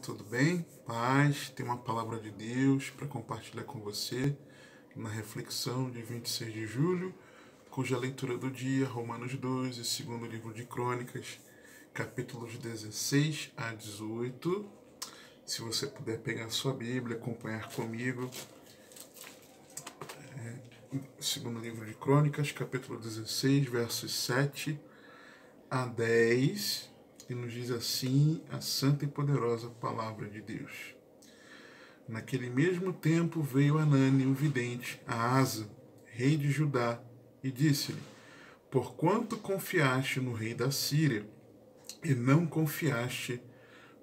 tudo bem? Paz, tem uma palavra de Deus para compartilhar com você na reflexão de 26 de julho, cuja leitura do dia, Romanos 2 e segundo livro de Crônicas, capítulos 16 a 18. Se você puder pegar a sua Bíblia, acompanhar comigo, segundo livro de Crônicas, capítulo 16, versos 7 a 10, e nos diz assim a santa e poderosa palavra de Deus. Naquele mesmo tempo veio Anani, o vidente, a Asa, rei de Judá, e disse-lhe: Porquanto confiaste no rei da Síria, e não confiaste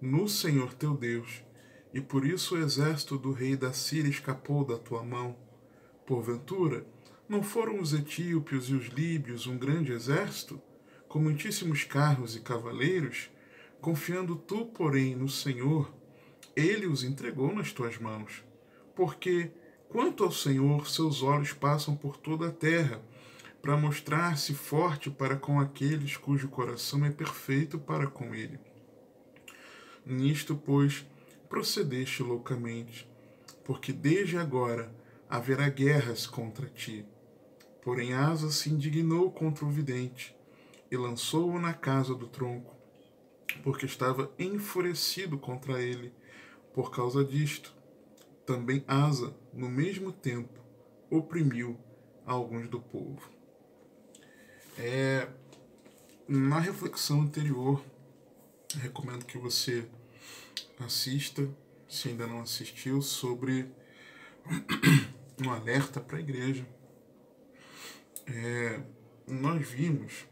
no Senhor teu Deus, e por isso o exército do rei da Síria escapou da tua mão. Porventura, não foram os etíopes e os líbios um grande exército, com muitíssimos carros e cavaleiros? Confiando tu, porém, no Senhor, ele os entregou nas tuas mãos. Porque, quanto ao Senhor, seus olhos passam por toda a terra, para mostrar-se forte para com aqueles cujo coração é perfeito para com ele. Nisto, pois, procedeste loucamente, porque desde agora haverá guerras contra ti. Porém Asa se indignou contra o vidente e lançou-o na casa do tronco, porque estava enfurecido contra ele por causa disto. Também Asa, no mesmo tempo, oprimiu alguns do povo. Na reflexão anterior, recomendo que você assista, se ainda não assistiu, sobre um alerta para a igreja. Nós vimos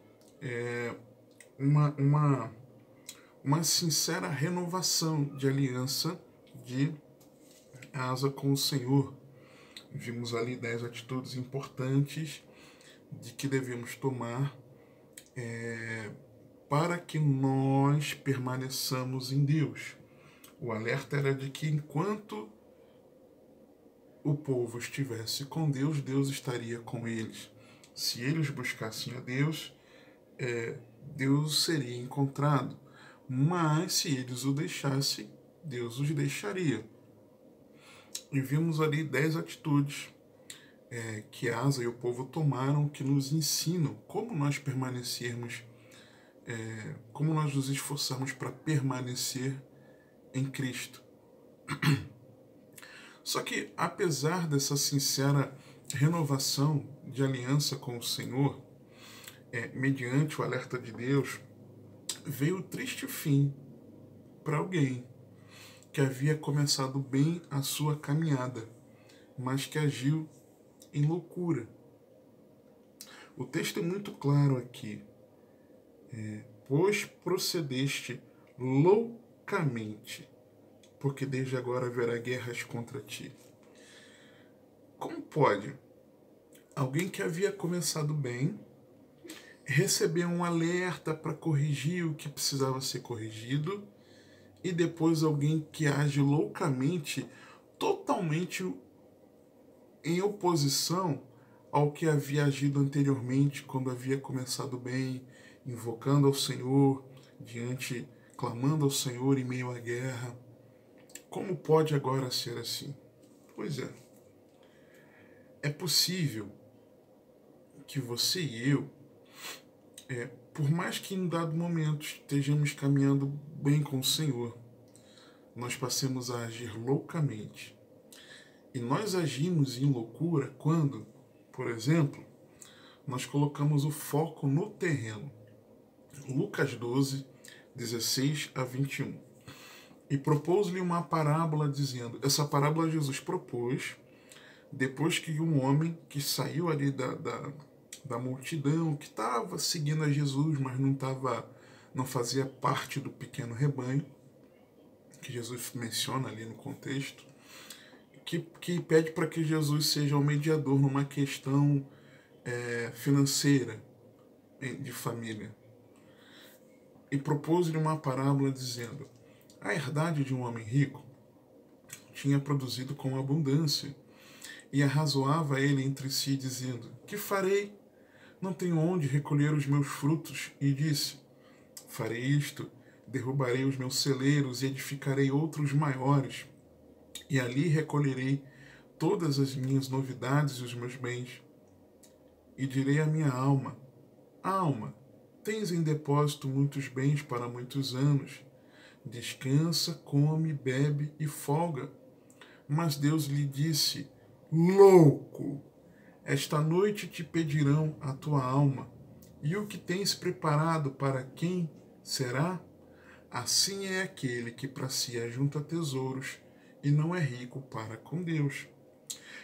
uma sincera renovação de aliança de Asa com o Senhor. Vimos ali 10 atitudes importantes de que devemos tomar para que nós permaneçamos em Deus. O alerta era de que enquanto o povo estivesse com Deus, Deus estaria com eles. Se eles buscassem a Deus, Deus seria encontrado. Mas se eles o deixassem, Deus os deixaria. E vimos ali 10 atitudes que Asa e o povo tomaram, que nos ensinam como nós permanecermos, como nós nos esforçarmos para permanecer em Cristo. Só que, apesar dessa sincera renovação de aliança com o Senhor, mediante o alerta de Deus, veio o triste fim para alguém que havia começado bem a sua caminhada, mas que agiu em loucura. O texto é muito claro aqui. Pois procedeste loucamente, porque desde agora haverá guerras contra ti. Como pode alguém que havia começado bem receber um alerta para corrigir o que precisava ser corrigido, e depois alguém que age loucamente, totalmente em oposição ao que havia agido anteriormente, quando havia começado bem, invocando ao Senhor, clamando ao Senhor em meio à guerra? Como pode agora ser assim? Pois é possível que você e eu, por mais que em dado momento estejamos caminhando bem com o Senhor, nós passemos a agir loucamente. E nós agimos em loucura quando, por exemplo, nós colocamos o foco no terreno. Lucas 12, 16 a 21. E propôs-lhe uma parábola, dizendo... Essa parábola Jesus propôs depois que um homem que saiu ali da multidão, que estava seguindo a Jesus, mas não fazia parte do pequeno rebanho, que Jesus menciona ali no contexto, que pede para que Jesus seja o mediador numa questão financeira de família. E propôs-lhe uma parábola dizendo: a herdade de um homem rico tinha produzido com abundância, e arrazoava ele entre si, dizendo: que farei? Não tenho onde recolher os meus frutos. E disse: farei isto: Derrubarei os meus celeiros e edificarei outros maiores, e ali recolherei todas as minhas novidades e os meus bens. E direi à minha alma: alma, tens em depósito muitos bens para muitos anos. Descansa, come, bebe e folga. Mas Deus lhe disse: louco! Esta noite te pedirão a tua alma, e o que tens preparado para quem será? Assim é aquele que para si ajunta tesouros e não é rico para com Deus.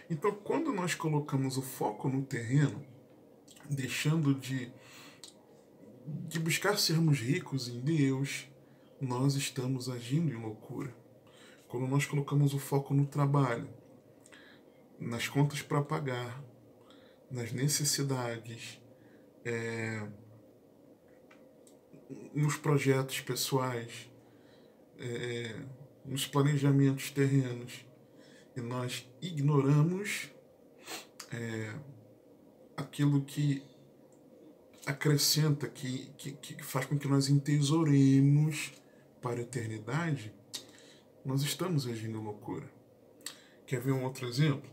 Então, quando nós colocamos o foco no terreno, deixando de buscar sermos ricos em Deus, nós estamos agindo em loucura. Quando nós colocamos o foco no trabalho, nas contas para pagar, nas necessidades, nos projetos pessoais, nos planejamentos terrenos, e nós ignoramos aquilo que acrescenta, que faz com que nós entesouremos para a eternidade, nós estamos agindo em loucura. Quer ver um outro exemplo?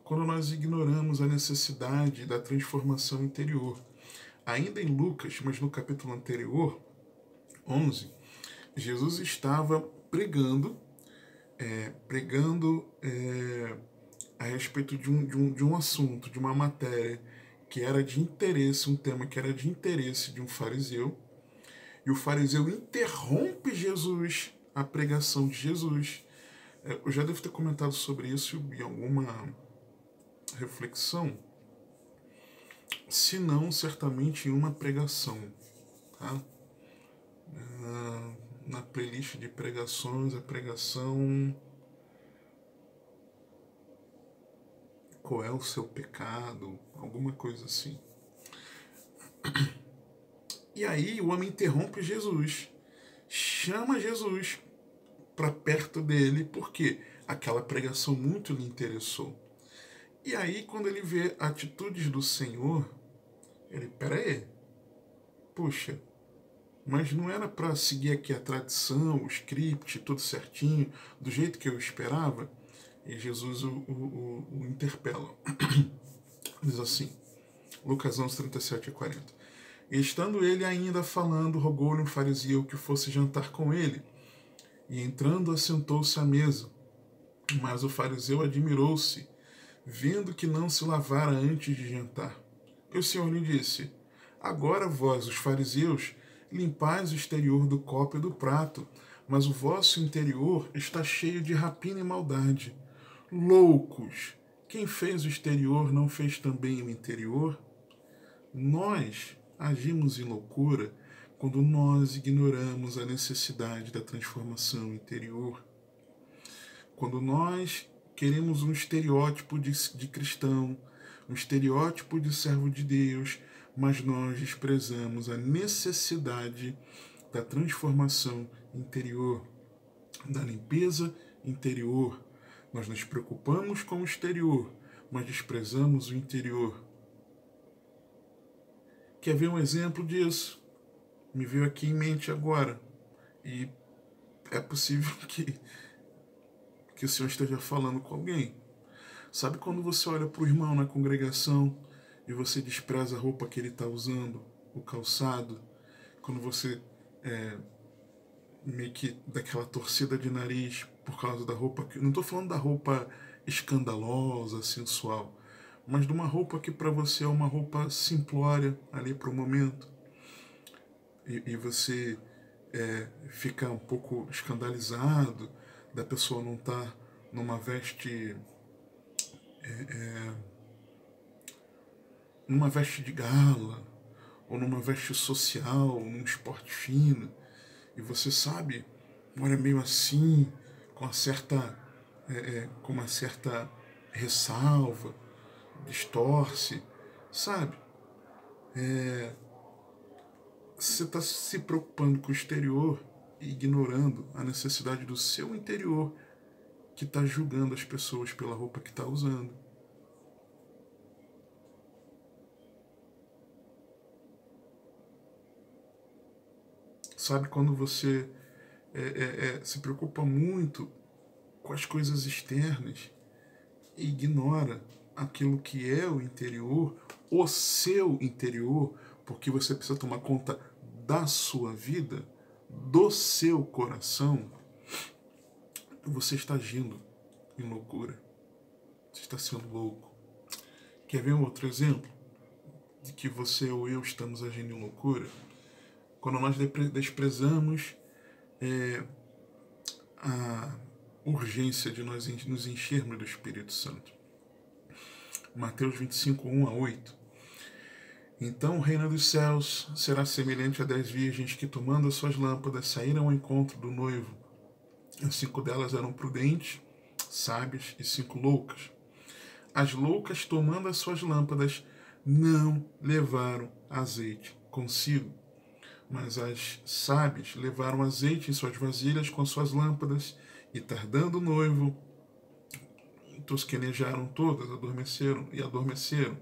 Quando nós ignoramos a necessidade da transformação interior. Ainda em Lucas, mas no capítulo anterior, 11, Jesus estava pregando a respeito de um assunto, de uma matéria que era de interesse, um tema que era de interesse de um fariseu, e o fariseu interrompe Jesus, a pregação de Jesus. Eu já devo ter comentado sobre isso em alguma reflexão, se não, certamente em uma pregação, tá? Na playlist de pregações, a pregação Qual é o seu pecado, alguma coisa assim. E aí o homem interrompe Jesus, chama Jesus para perto dele, porque aquela pregação muito lhe interessou. E aí, quando ele vê atitudes do Senhor, ele, peraí, puxa, mas não era para seguir aqui a tradição, o script, tudo certinho, do jeito que eu esperava? E Jesus o interpela. Diz assim, Lucas 11, 37 e 40. E estando ele ainda falando, rogou-lhe um fariseu que fosse jantar com ele. E entrando, assentou-se à mesa. Mas o fariseu admirou-se, vendo que não se lavara antes de jantar. E o Senhor lhe disse, agora vós, os fariseus, limpais o exterior do copo e do prato, mas o vosso interior está cheio de rapina e maldade. Loucos! Quem fez o exterior não fez também o interior? Nós agimos em loucura quando nós ignoramos a necessidade da transformação interior. Quando nós queremos um estereótipo de cristão, um estereótipo de servo de Deus, mas nós desprezamos a necessidade da transformação interior, da limpeza interior. Nós nos preocupamos com o exterior, mas desprezamos o interior. Quer ver um exemplo disso? Me veio aqui em mente agora. E é possível que o Senhor esteja falando com alguém. Sabe quando você olha para o irmão na congregação e você despreza a roupa que ele está usando, o calçado? Quando você meio que daquela torcida de nariz por causa da roupa. Não estou falando da roupa escandalosa, sensual, mas de uma roupa que para você é uma roupa simplória ali para o momento. E você fica um pouco escandalizado da pessoa não estar numa veste de gala, ou numa veste social, num esporte fino, e você sabe, olha meio assim, com uma certa ressalva, distorce, sabe? Você está se preocupando com o exterior e ignorando a necessidade do seu interior, que está julgando as pessoas pela roupa que está usando. Sabe quando você se preocupa muito com as coisas externas e ignora aquilo que é o interior, o seu interior, porque você precisa tomar conta da sua vida, do seu coração, você está agindo em loucura. Você está sendo louco. Quer ver um outro exemplo de que você ou eu estamos agindo em loucura? Quando nós desprezamos a urgência de nós nos enchermos do Espírito Santo. Mateus 25, 1 a 8. Então o reino dos céus será semelhante a 10 virgens que, tomando as suas lâmpadas, saíram ao encontro do noivo. As 5 delas eram prudentes, sábias, e 5 loucas. As loucas, tomando as suas lâmpadas, não levaram azeite consigo, mas as sábias levaram azeite em suas vasilhas com suas lâmpadas, e tardando o noivo, tosquenejaram todas, adormeceram.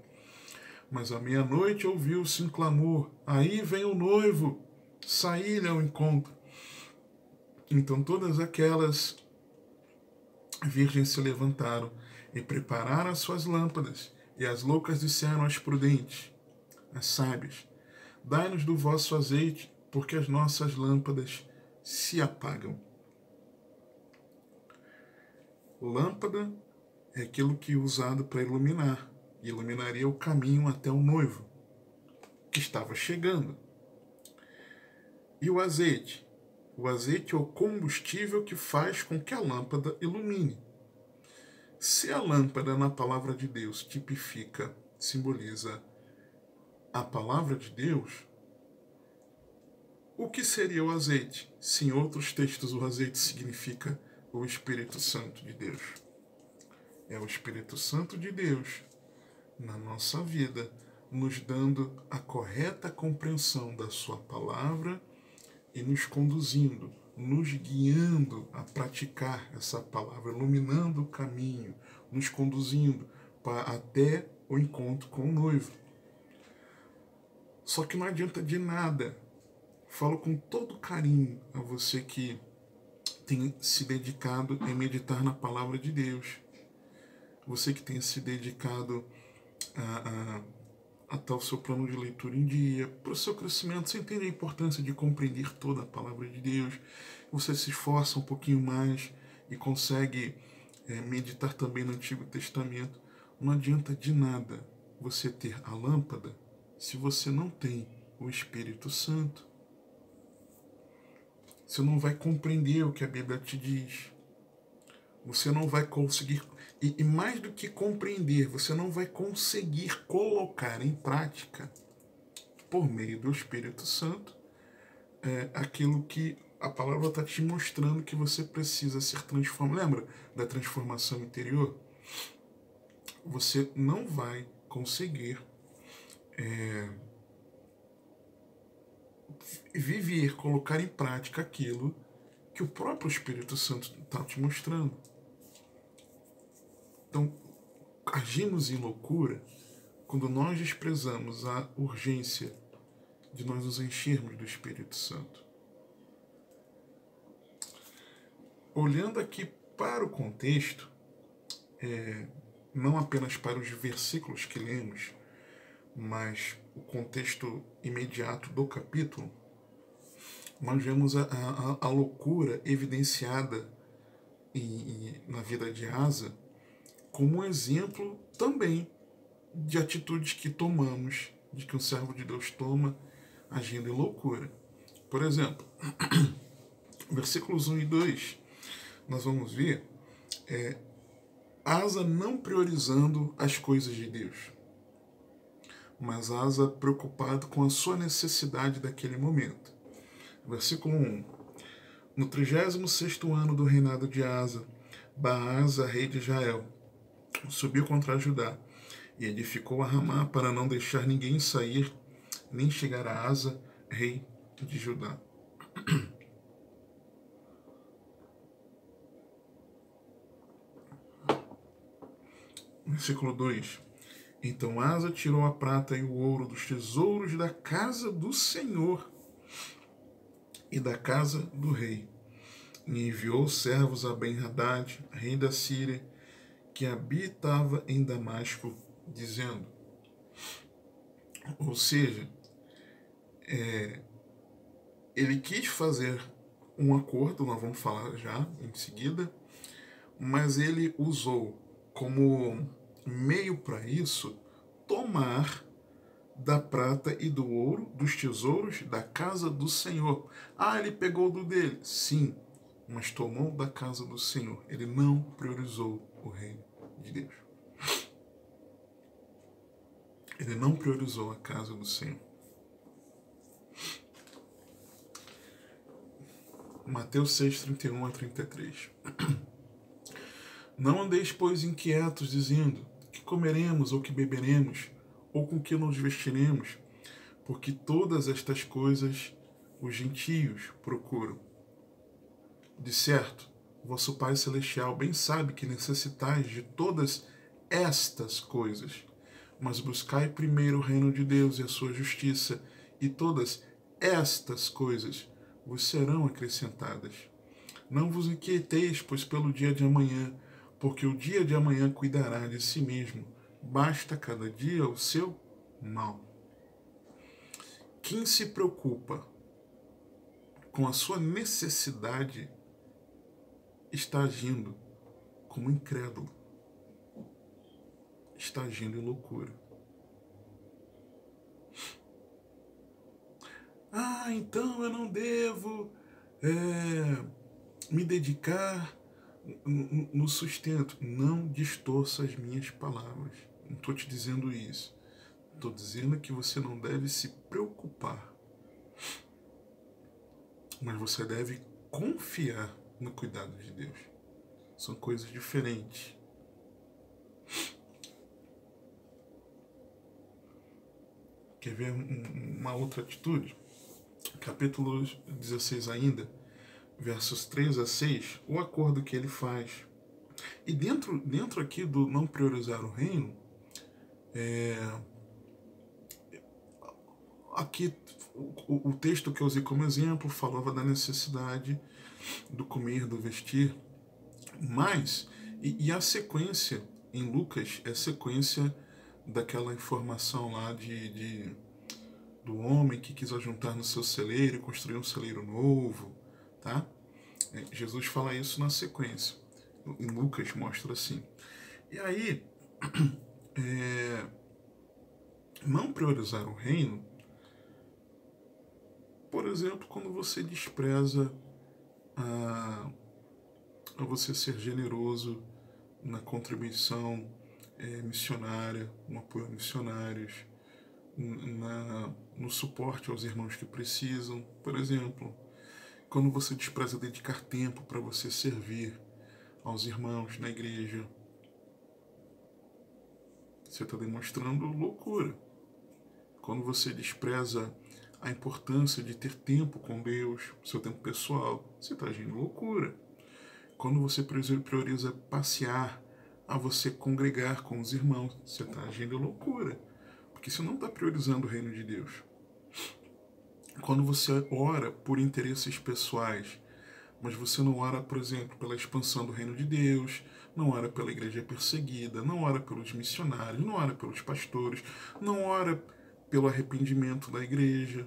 Mas à meia-noite ouviu-se um clamor: aí vem o noivo, saí-lhe ao encontro. Então todas aquelas virgens se levantaram e prepararam as suas lâmpadas. E as loucas disseram às prudentes, às sábias: dai-nos do vosso azeite, porque as nossas lâmpadas se apagam. Lâmpada é aquilo que é usado para iluminar. E iluminaria o caminho até o noivo, que estava chegando. E o azeite? O azeite é o combustível que faz com que a lâmpada ilumine. Se a lâmpada na palavra de Deus tipifica, simboliza a palavra de Deus, o que seria o azeite? Se em outros textos o azeite significa o Espírito Santo de Deus. É o Espírito Santo de Deus na nossa vida, nos dando a correta compreensão da sua palavra e nos conduzindo, nos guiando a praticar essa palavra, iluminando o caminho, nos conduzindo até o encontro com o noivo. Só que não adianta de nada. Falo com todo carinho a você que tem se dedicado em meditar na palavra de Deus. Você que tem se dedicado a tal seu plano de leitura em dia, para o seu crescimento, você entende a importância de compreender toda a palavra de Deus, você se esforça um pouquinho mais e consegue meditar também no Antigo Testamento. Não adianta de nada você ter a lâmpada se você não tem o Espírito Santo. Você não vai compreender o que a Bíblia te diz. Você não vai conseguir, e mais do que compreender, você não vai conseguir colocar em prática, por meio do Espírito Santo, aquilo que a palavra está te mostrando que você precisa ser transformado. Lembra da transformação interior? Você não vai conseguir viver, colocar em prática aquilo que o próprio Espírito Santo está te mostrando. Então, agimos em loucura quando nós desprezamos a urgência de nós nos enchermos do Espírito Santo. Olhando aqui para o contexto, não apenas para os versículos que lemos, mas o contexto imediato do capítulo, nós vemos a loucura evidenciada na vida de Asa como um exemplo também de atitudes que tomamos, de que um servo de Deus toma agindo em loucura. Por exemplo, versículos 1 e 2, nós vamos ver Asa não priorizando as coisas de Deus, mas Asa preocupado com a sua necessidade daquele momento. Versículo 1. No 36º ano do reinado de Asa, Baasa, rei de Israel, subiu contra Judá e edificou a Ramá para não deixar ninguém sair, nem chegar a Asa, rei de Judá. Versículo 2. Então Asa tirou a prata e o ouro dos tesouros da casa do Senhor e da casa do rei. E enviou servos a Ben-Hadad, rei da Síria, que habitava em Damasco, dizendo, ou seja, ele quis fazer um acordo, nós vamos falar já em seguida, mas ele usou como meio para isso tomar da prata e do ouro, dos tesouros da casa do Senhor. Ah, ele pegou do dele? Sim, mas tomou da casa do Senhor. Ele não priorizou o reino de Deus. Ele não priorizou a casa do Senhor. Mateus 6, 31 a 33. Não andeis, pois, inquietos, dizendo, que comeremos ou que beberemos, ou com que nos vestiremos, porque todas estas coisas os gentios procuram. De certo, vosso Pai Celestial bem sabe que necessitais de todas estas coisas, mas buscai primeiro o reino de Deus e a sua justiça, e todas estas coisas vos serão acrescentadas. Não vos inquieteis, pois, pelo dia de amanhã, porque o dia de amanhã cuidará de si mesmo. Basta cada dia o seu mal. Quem se preocupa com a sua necessidade está agindo como incrédulo. Está agindo em loucura. Ah, então eu não devo me dedicar no sustento. Não distorça as minhas palavras. Não estou te dizendo isso. Estou dizendo que você não deve se preocupar. Mas você deve confiar no cuidado de Deus. São coisas diferentes. Quer ver uma outra atitude? Capítulo 16 ainda, versos 3 a 6, o acordo que ele faz. E dentro aqui do não priorizar o reino, aqui o texto que eu usei como exemplo falava da necessidade do comer, do vestir, mas, e a sequência em Lucas é sequência daquela informação lá do homem que quis ajuntar no seu celeiro e construir um celeiro novo, tá? Jesus fala isso na sequência. Em Lucas mostra assim. E aí, não priorizar o reino, por exemplo, quando você despreza a você ser generoso na contribuição missionária, no apoio a missionários, no suporte aos irmãos que precisam. Por exemplo, quando você despreza dedicar tempo para você servir aos irmãos na igreja, você está demonstrando loucura. Quando você despreza a importância de ter tempo com Deus, seu tempo pessoal, você está agindo loucura. Quando você prioriza passear, a você congregar com os irmãos, você está agindo loucura. Porque você não está priorizando o reino de Deus. Quando você ora por interesses pessoais, mas você não ora, por exemplo, pela expansão do reino de Deus, não ora pela igreja perseguida, não ora pelos missionários, não ora pelos pastores, não ora pelo arrependimento da igreja,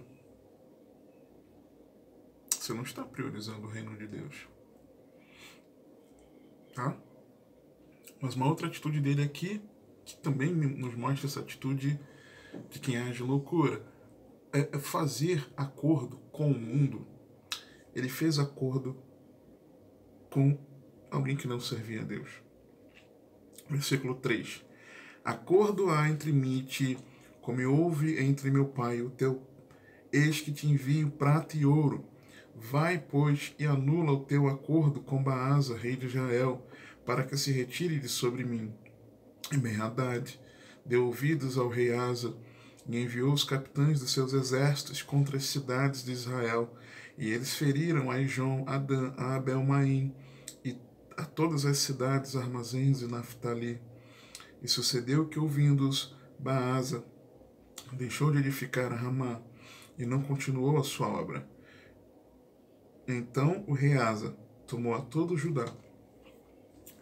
você não está priorizando o reino de Deus. Tá? Mas uma outra atitude dele aqui, que também nos mostra essa atitude de quem age loucura, é fazer acordo com o mundo. Ele fez acordo com alguém que não servia a Deus. Versículo 3. Acordo há entre mim e ti, como houve entre meu pai e o teu. Eis que te envio prata e ouro. Vai, pois, e anula o teu acordo com Baasa, rei de Israel, para que se retire de sobre mim. E Ben-Hadad deu ouvidos ao rei Asa, e enviou os capitães dos seus exércitos contra as cidades de Israel, e eles feriram a Ijon, a Dan, a Abel-Maim, e a todas as cidades, armazéns de Naftali. E sucedeu que, ouvindo-os, Baasa deixou de edificar a Ramá, e não continuou a sua obra. Então o rei Asa tomou a todo Judá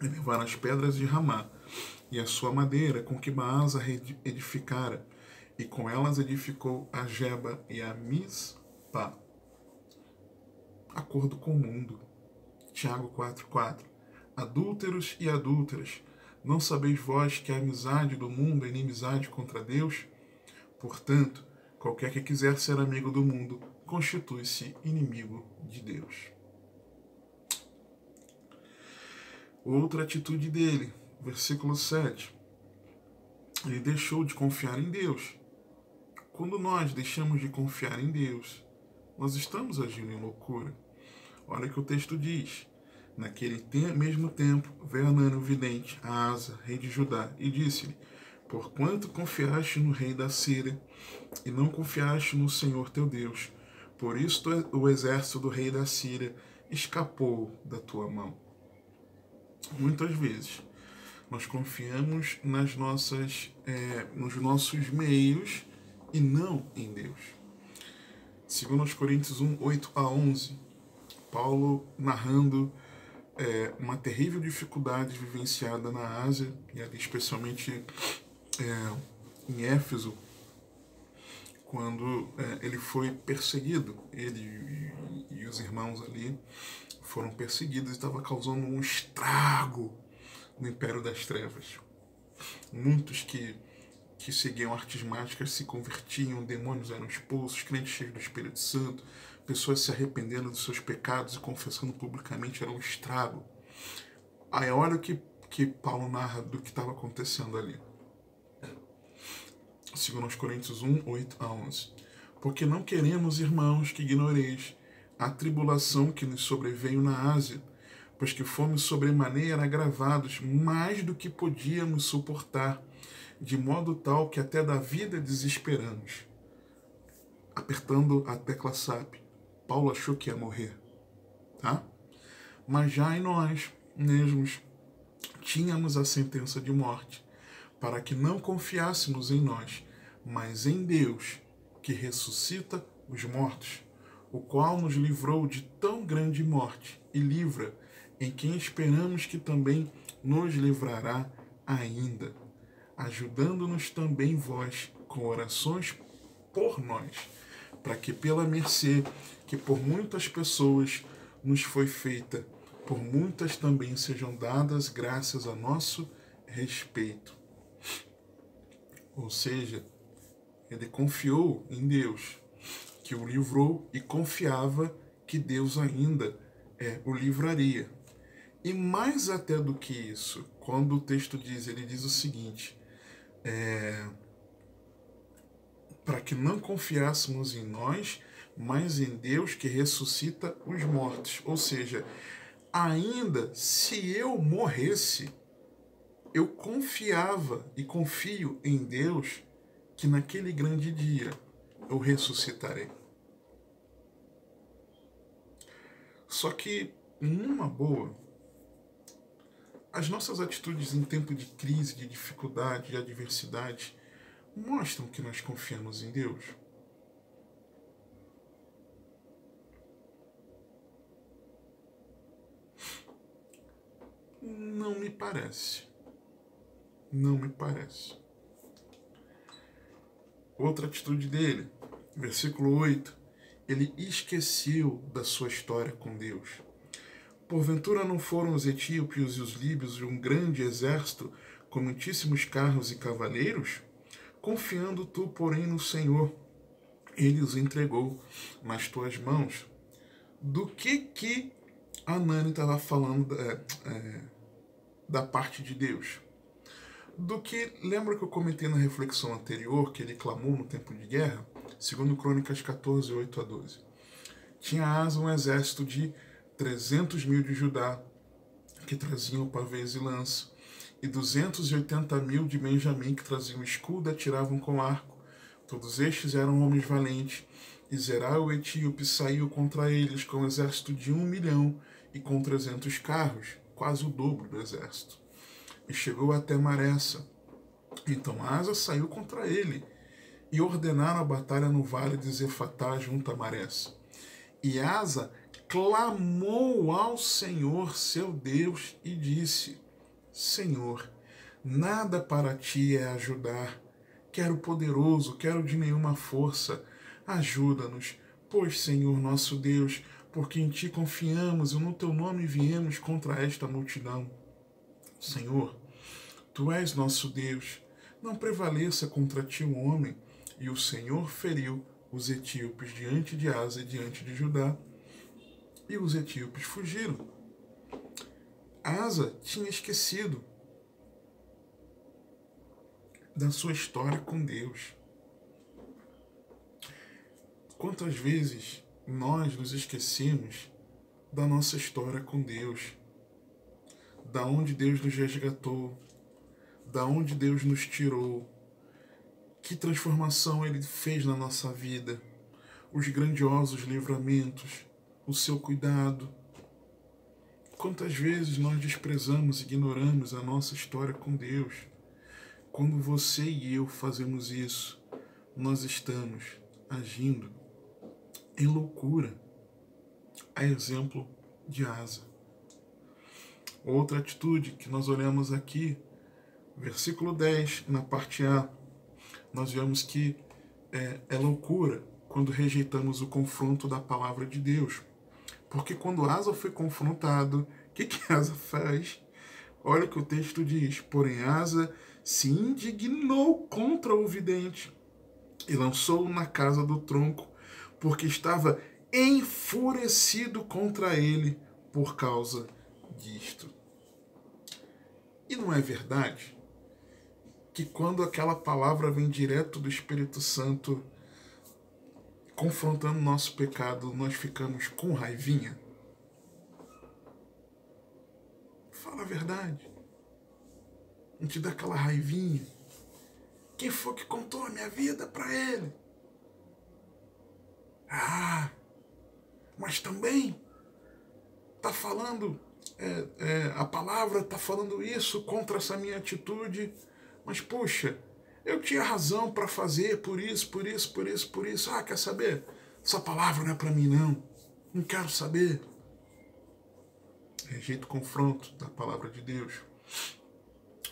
e levaram as pedras de Ramá e a sua madeira com que Baasa edificara, e com elas edificou a Geba e a Mispa. Acordo com o mundo. Tiago 4,4. Adúlteros e adúlteras, não sabeis vós que a amizade do mundo é inimizade contra Deus? Portanto, qualquer que quiser ser amigo do mundo, constitui-se inimigo de Deus. Outra atitude dele, versículo 7. Ele deixou de confiar em Deus. Quando nós deixamos de confiar em Deus, nós estamos agindo em loucura. Olha o que o texto diz. Naquele mesmo tempo, veio Anani o vidente, a Asa, rei de Judá, e disse-lhe: Porquanto confiaste no rei da Síria, e não confiaste no Senhor teu Deus, por isso o exército do rei da Síria escapou da tua mão. Muitas vezes, nós confiamos nos nossos meios e não em Deus. Segundo os Coríntios 1, 8-11, Paulo narrando uma terrível dificuldade vivenciada na Ásia, e ali especialmente em Éfeso, quando ele foi perseguido. Ele e os irmãos ali foram perseguidos e estava causando um estrago no Império das Trevas. Muitos que seguiam artes mágicas se convertiam, demônios eram expulsos, crentes cheios do Espírito Santo, pessoas se arrependendo dos seus pecados e confessando publicamente, era um estrago. Aí olha o que Paulo narra do que estava acontecendo ali. Segundo os Coríntios 1, 8-11. Porque não queremos, irmãos, que ignoreis a tribulação que nos sobreveio na Ásia, pois que fomos sobremaneira agravados mais do que podíamos suportar, de modo tal que até da vida desesperamos. Apertando a tecla SAP, Paulo achou que ia morrer, tá? Mas já em nós mesmos tínhamos a sentença de morte, para que não confiássemos em nós, mas em Deus, que ressuscita os mortos, o qual nos livrou de tão grande morte e livra, em quem esperamos que também nos livrará ainda, ajudando-nos também vós com orações por nós, para que pela mercê que por muitas pessoas nos foi feita, por muitas também sejam dadas graças a nosso respeito. Ou seja, ele confiou em Deus, que o livrou, e confiava que Deus ainda o livraria. E mais até do que isso, quando o texto diz, ele diz o seguinte, para que não confiássemos em nós, mas em Deus que ressuscita os mortos. Ou seja, ainda se eu morresse, eu confiava e confio em Deus que naquele grande dia eu ressuscitarei. Só que, numa boa, as nossas atitudes em tempo de crise, de dificuldade, de adversidade, mostram que nós confiamos em Deus. Não me parece. Não me parece. Outra atitude dele, versículo 8, ele esqueceu da sua história com Deus. Porventura não foram os etíopes e os líbios de um grande exército com muitíssimos carros e cavaleiros? Confiando tu, porém, no Senhor, ele os entregou nas tuas mãos. Do que Anani estava falando da parte de Deus? Do que, lembra que eu comentei na reflexão anterior, que ele clamou no tempo de guerra? Segundo Crônicas 14, 8-12. Tinha Asa um exército de 300 mil de Judá, que traziam pavês e lança, e 280 mil de Benjamim, que traziam escudo e atiravam com arco. Todos estes eram homens valentes, e Zerá o etíope saiu contra eles com um exército de 1 milhão e com 300 carros, quase o dobro do exército. E chegou até Maressa. Então Asa saiu contra ele, e ordenaram a batalha no vale de Zefatá, junto a Maressa. E Asa clamou ao Senhor seu Deus e disse: Senhor, nada para ti é ajudar. Quero poderoso, quero de nenhuma força. Ajuda-nos, pois, Senhor nosso Deus, porque em ti confiamos e no teu nome viemos contra esta multidão. Senhor, tu és nosso Deus, não prevaleça contra ti o homem. E o Senhor feriu os etíopes diante de Asa e diante de Judá, e os etíopes fugiram. Asa tinha esquecido da sua história com Deus. Quantas vezes nós nos esquecemos da nossa história com Deus, da onde Deus nos resgatou, da onde Deus nos tirou, que transformação Ele fez na nossa vida, os grandiosos livramentos, o seu cuidado. Quantas vezes nós desprezamos, ignoramos a nossa história com Deus? Quando você e eu fazemos isso, nós estamos agindo em loucura, a exemplo de Asa. Outra atitude que nós olhamos aqui, versículo 10, na parte A, nós vemos que é loucura quando rejeitamos o confronto da palavra de Deus. Porque quando Asa foi confrontado, o que Asa faz? Olha o que o texto diz: porém Asa se indignou contra o vidente e lançou-o na casa do tronco, porque estava enfurecido contra ele por causa disto. E não é verdade que quando aquela palavra vem direto do Espírito Santo, confrontando nosso pecado, nós ficamos com raivinha? Fala a verdade. A gente dá aquela raivinha. Quem foi que contou a minha vida para ele? Ah, mas também tá falando, a palavra tá falando isso contra essa minha atitude. Mas puxa, eu tinha razão para fazer por isso. Ah, quer saber? Essa palavra não é para mim não. Não quero saber. Rejeita o confronto da palavra de Deus.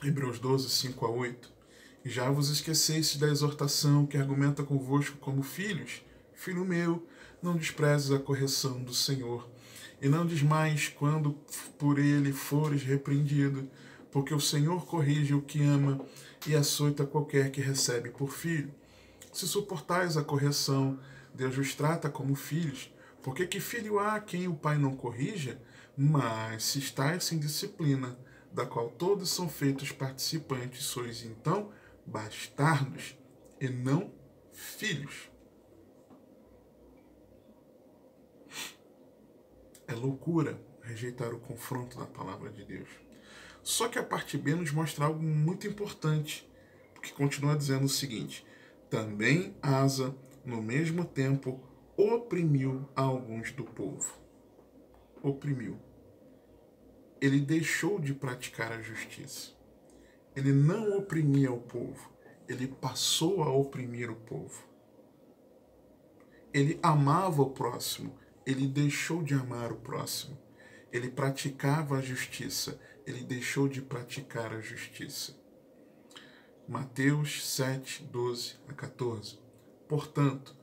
Hebreus 12, 5 a 8. Já vos esquecestes da exortação que argumenta convosco como filhos. Filho meu, não desprezes a correção do Senhor, e não desmaies quando por ele fores repreendido, porque o Senhor corrige o que ama e açoita qualquer que recebe por filho. Se suportais a correção, Deus vos trata como filhos, porque que filho há quem o pai não corrija? Mas se estáis sem disciplina, da qual todos são feitos participantes, sois então bastardos e não filhos. É loucura rejeitar o confronto da palavra de Deus. Só que a parte B nos mostra algo muito importante, porque continua dizendo o seguinte: também Asa, no mesmo tempo, oprimiu alguns do povo. Oprimiu. Ele deixou de praticar a justiça. Ele não oprimia o povo, ele passou a oprimir o povo. Ele amava o próximo, ele deixou de amar o próximo. Ele praticava a justiça, ele deixou de praticar a justiça. Mateus 7, 12 a 14. Portanto,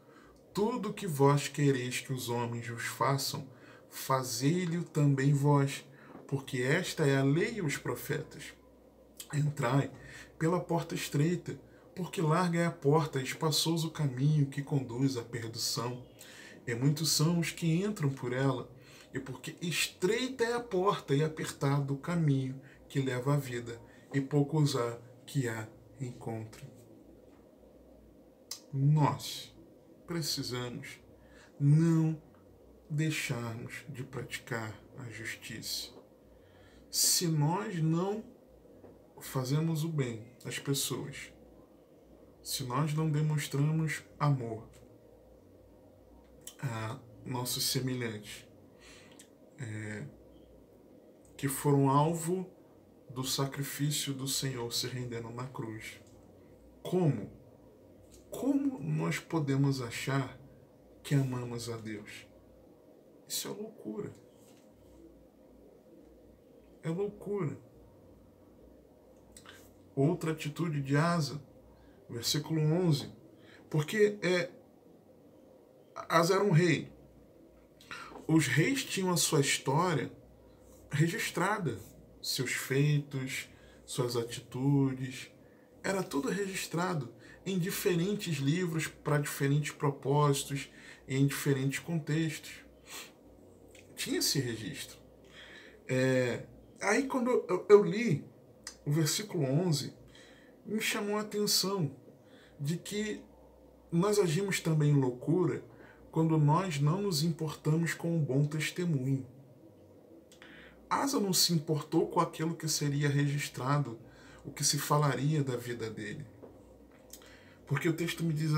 tudo que vós quereis que os homens vos façam, fazei-lhe também vós, porque esta é a lei e os profetas. Entrai pela porta estreita, porque larga é a porta e espaçoso o caminho que conduz à perdição. E muitos são os que entram por ela, e porque estreita é a porta e apertado o caminho que leva à vida, e poucos há que a encontrem. Nós precisamos não deixarmos de praticar a justiça. Se nós não fazemos o bem às pessoas, se nós não demonstramos amor a nossos semelhantes, que foram alvo do sacrifício do Senhor se rendendo na cruz, como nós podemos achar que amamos a Deus? Isso é loucura. É loucura. Outra atitude de Asa, versículo 11. Porque Asa era um rei. Os reis tinham a sua história registrada. Seus feitos, suas atitudes. Era tudo registrado em diferentes livros para diferentes propósitos e em diferentes contextos. Tinha esse registro. Aí quando eu li o versículo 11, me chamou a atenção de que nós agimos também em loucura quando nós não nos importamos com um bom testemunho. Asa não se importou com aquilo que seria registrado, o que se falaria da vida dele. Porque o texto nos diz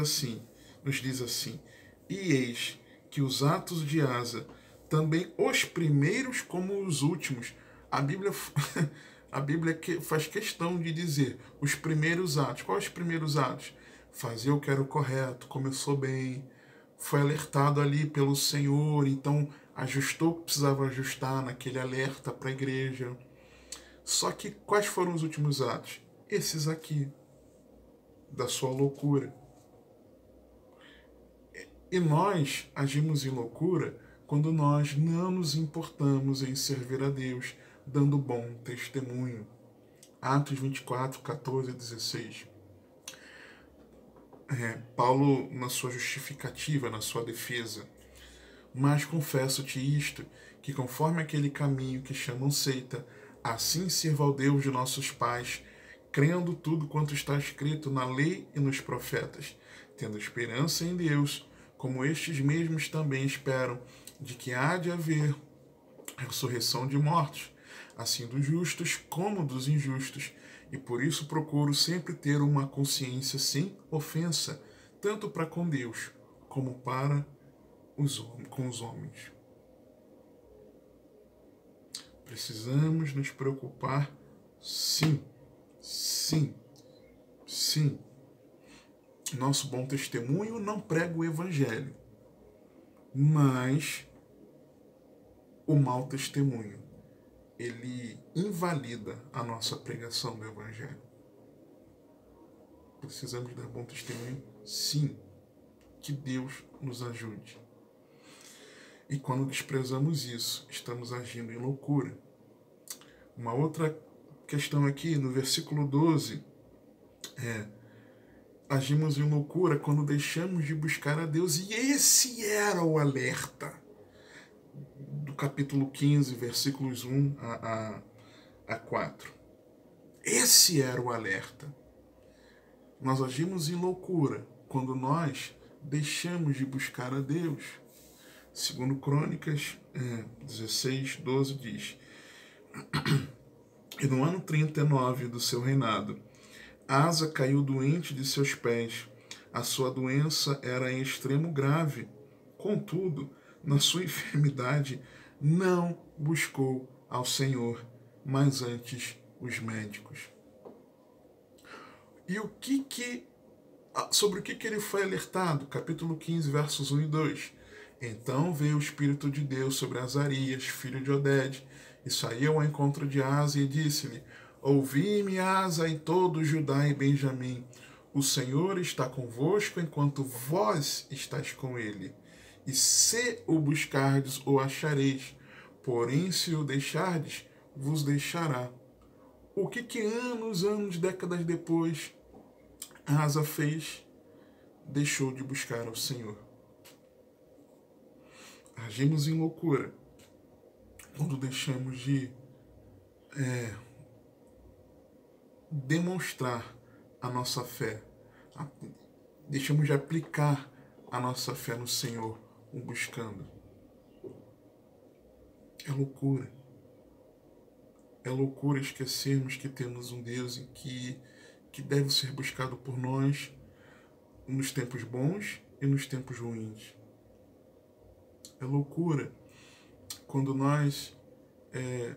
assim, e eis que os atos de Asa, também os primeiros como os últimos, a Bíblia faz questão de dizer os primeiros atos. Quais os primeiros atos? Fazer o que era o correto, começou bem, foi alertado ali pelo Senhor, então ajustou o que precisava ajustar naquele alerta para a igreja. Só que quais foram os últimos atos? Esses aqui, da sua loucura. E nós agimos em loucura quando nós não nos importamos em servir a Deus, dando bom testemunho. Atos 24, 14 e 16. Paulo, na sua justificativa, na sua defesa, mas confesso-te isto, que conforme aquele caminho que chamam seita, assim sirva ao Deus de nossos pais, crendo tudo quanto está escrito na lei e nos profetas, tendo esperança em Deus, como estes mesmos também esperam, de que há de haver ressurreição de mortos, assim dos justos como dos injustos, e por isso procuro sempre ter uma consciência sem ofensa, tanto para com Deus como para com os homens. Precisamos nos preocupar, sim, sim, sim. Nosso bom testemunho não prega o evangelho, mas o mau testemunho, ele invalida a nossa pregação do evangelho. Precisamos dar bom testemunho, sim. Que Deus nos ajude. E quando desprezamos isso, estamos agindo em loucura. Uma outra questão aqui, no versículo 12, agimos em loucura quando deixamos de buscar a Deus. E esse era o alerta do capítulo 15, versículos 1 a 4. Esse era o alerta. Nós agimos em loucura quando nós deixamos de buscar a Deus. Segundo Crônicas 16, 12 diz: E no ano 39 do seu reinado, Asa caiu doente de seus pés. A sua doença era em extremo grave. Contudo, na sua enfermidade, não buscou ao Senhor, mas antes os médicos. E sobre o que ele foi alertado? Capítulo 15, versos 1 e 2. Então veio o Espírito de Deus sobre Azarias, filho de Oded, e saiu ao encontro de Asa e disse-lhe: Ouvi-me, Asa, e todo Judá e Benjamim. O Senhor está convosco enquanto vós estáis com ele. E se o buscardes, o achareis. Porém, se o deixardes, vos deixará. O que anos, décadas depois, Asa fez? Deixou de buscar ao Senhor. Agimos em loucura quando deixamos de demonstrar a nossa fé, deixamos de aplicar a nossa fé no Senhor, o buscando. É loucura. É loucura esquecermos que temos um Deus que deve ser buscado por nós nos tempos bons e nos tempos ruins. É loucura quando nós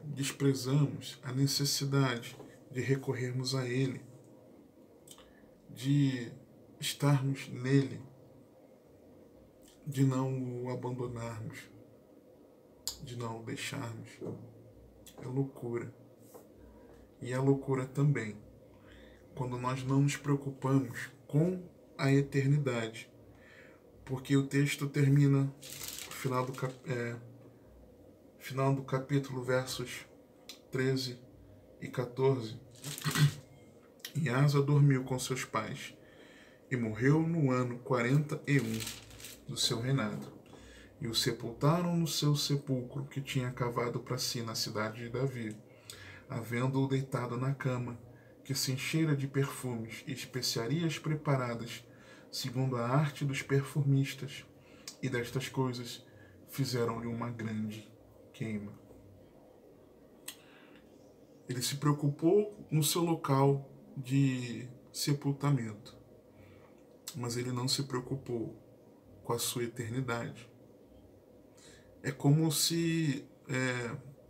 desprezamos a necessidade de recorrermos a Ele, de estarmos nele, de não o abandonarmos. de não o deixarmos, é loucura. E é loucura também quando nós não nos preocupamos com a eternidade. Porque o texto termina, final do capítulo, versos 13 e 14. E Asa dormiu com seus pais e morreu no ano 41 do seu reinado. E o sepultaram no seu sepulcro que tinha cavado para si na cidade de Davi, havendo-o deitado na cama, que se encheira de perfumes e especiarias preparadas, segundo a arte dos perfumistas, e destas coisas fizeram-lhe uma grande queima. Ele se preocupou no seu local de sepultamento, mas ele não se preocupou com a sua eternidade. É como se,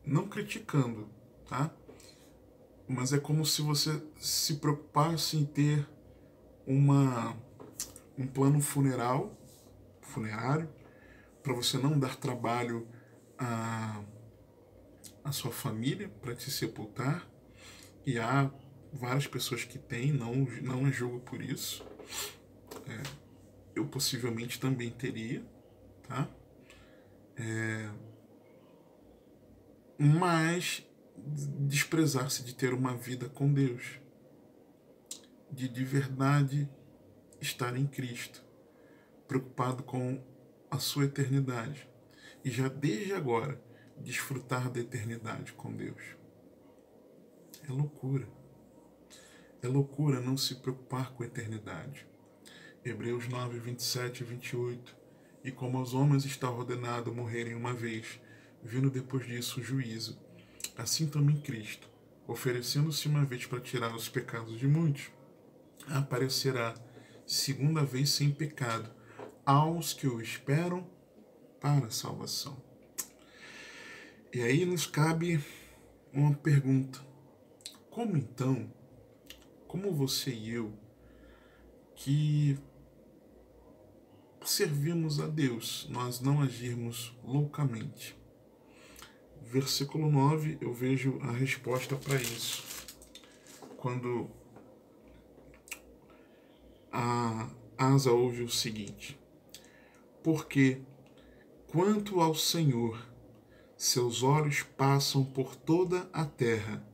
não criticando, tá? Mas é como se você se preocupasse em ter um plano funerário, para você não dar trabalho à sua família para te sepultar. E há várias pessoas que têm, não é julgo por isso. Eu possivelmente também teria, tá? Mas desprezar-se de ter uma vida com Deus, de verdade estar em Cristo, preocupado com a sua eternidade e já desde agora desfrutar da eternidade com Deus. É loucura. É loucura não se preocupar com a eternidade. Hebreus 9, 27 e 28. E como aos homens está ordenado morrerem uma vez, vindo depois disso o juízo, assim também Cristo, oferecendo-se uma vez para tirar os pecados de muitos, aparecerá segunda vez sem pecado aos que o esperam para a salvação. E aí nos cabe uma pergunta: como você e eu, que servimos a Deus, nós não agirmos loucamente? Versículo 9, eu vejo a resposta para isso. Quando a Asa ouve o seguinte: porque, quanto ao Senhor, seus olhos passam por toda a terra,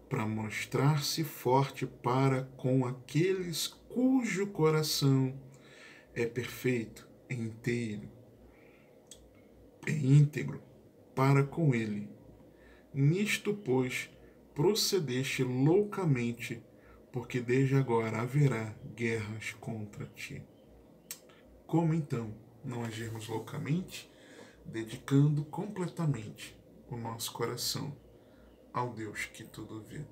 para mostrar-se forte para com aqueles cujo coração é perfeito, íntegro para com ele. Nisto, pois, procedeste loucamente, porque desde agora haverá guerras contra ti. Como então não agirmos loucamente, dedicando completamente o nosso coração ao Deus que tudo vê?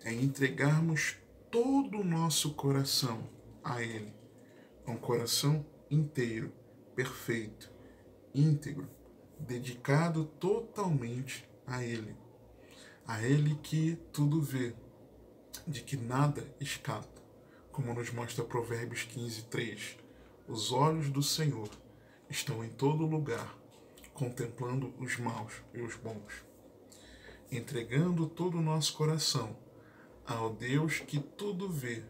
É entregarmos todo o nosso coração a Ele, um coração inteiro, perfeito, íntegro, dedicado totalmente a Ele que tudo vê, de que nada escapa, como nos mostra Provérbios 15, 3. Os olhos do Senhor estão em todo lugar, contemplando os maus e os bons. Entregando todo o nosso coração ao Deus que tudo vê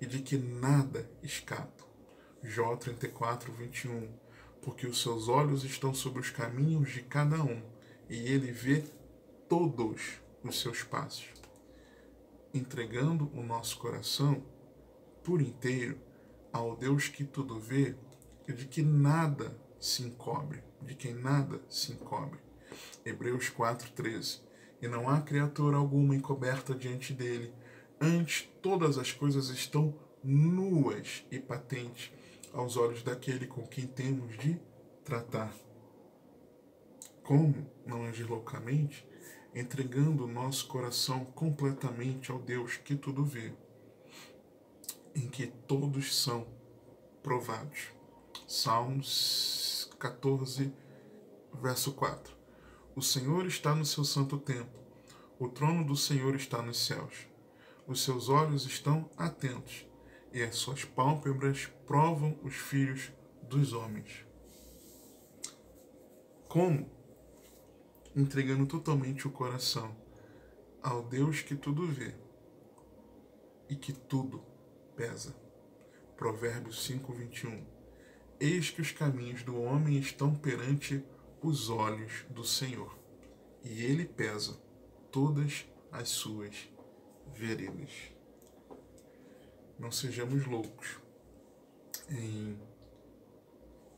e de que nada escapa. Jó 34, 21. Porque os seus olhos estão sobre os caminhos de cada um, e ele vê todos os seus passos. Entregando o nosso coração por inteiro ao Deus que tudo vê e de que nada se encobre, de quem nada se encobre. Hebreus 4:13. E não há criatura alguma encoberta diante dele, antes todas as coisas estão nuas e patentes aos olhos daquele com quem temos de tratar. Como não agir loucamente? Entregando o nosso coração completamente ao Deus que tudo vê, em que todos são provados. Salmos 14, verso 4. O Senhor está no seu santo templo, o trono do Senhor está nos céus. Os seus olhos estão atentos, e as suas pálpebras provam os filhos dos homens. Como entregando totalmente o coração ao Deus que tudo vê e que tudo pesa. Provérbios 5:21. Eis que os caminhos do homem estão perante os olhos do Senhor, e ele pesa todas as suas veredas. Não sejamos loucos em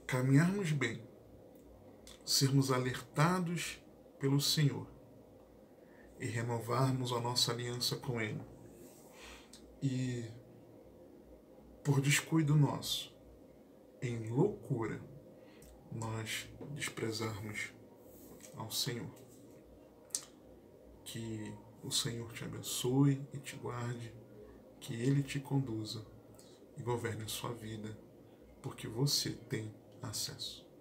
caminharmos bem, sermos alertados pelo Senhor e renovarmos a nossa aliança com Ele. E, por descuido nosso, em loucura, nós desprezarmos ao Senhor. Que o Senhor te abençoe e te guarde, que Ele te conduza e governe a sua vida, porque você tem acesso.